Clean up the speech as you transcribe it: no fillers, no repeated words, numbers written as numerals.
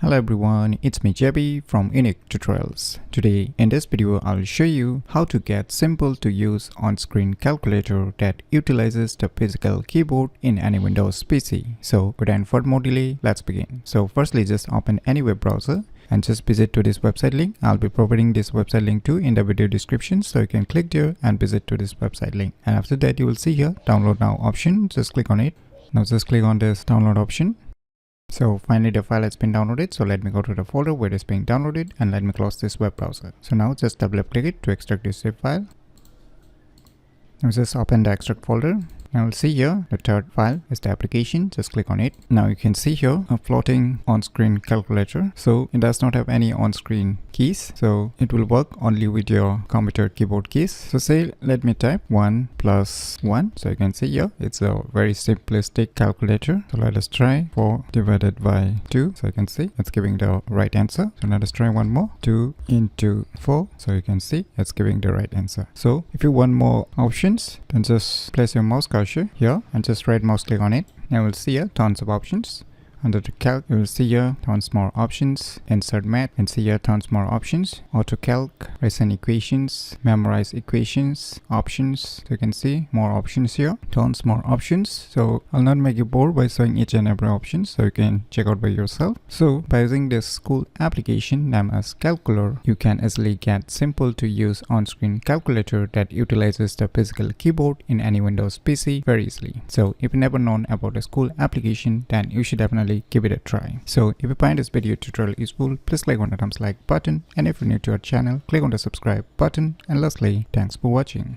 Hello everyone, it's me JB from UniqueTutorials. Today in this video I'll show you how to get simple to use on-screen calculator that utilizes the physical keyboard in any Windows PC. So without further more delay, let's begin. So firstly, just open any web browser and just visit to this website link. I'll be providing this website link too in the video description, so you can click there and visit to this website link. And after that you will see here download now option. Just click on it. Now just click on this download option. So finally the file has been downloaded, so let me go to the folder where it is being downloaded and let me close this web browser. So now just double click it to extract this zip file. Now just open the extract folder. Now we'll see here the third file is the application. Just click on it. Now you can see here a floating on-screen calculator. So it does not have any on-screen keys, so it will work only with your computer keyboard keys. So say let me type 1 plus 1. So you can see here it's a very simplistic calculator. So let us try 4 divided by 2. So you can see it's giving the right answer. So let us try one more. 2 into 4. So you can see it's giving the right answer. So if you want more options, then just place your mouse cursor here and just right mouse click on it. Now we'll see here tons of options. Under the calc, you will see here tons more options. Insert math, and see here tons more options. Auto calc, recent equations, memorize equations, options. So you can see more options here, tons more options. So I'll not make you bored by showing each and every option, so you can check out by yourself. So by using this school application named as Calculator, you can easily get simple to use on-screen calculator that utilizes the physical keyboard in any Windows PC very easily. So if you never known about the school application, then you should definitely give it a try. So if you find this video tutorial useful, please click on the thumbs like button, and if you're new to our channel, click on the subscribe button, and lastly, thanks for watching.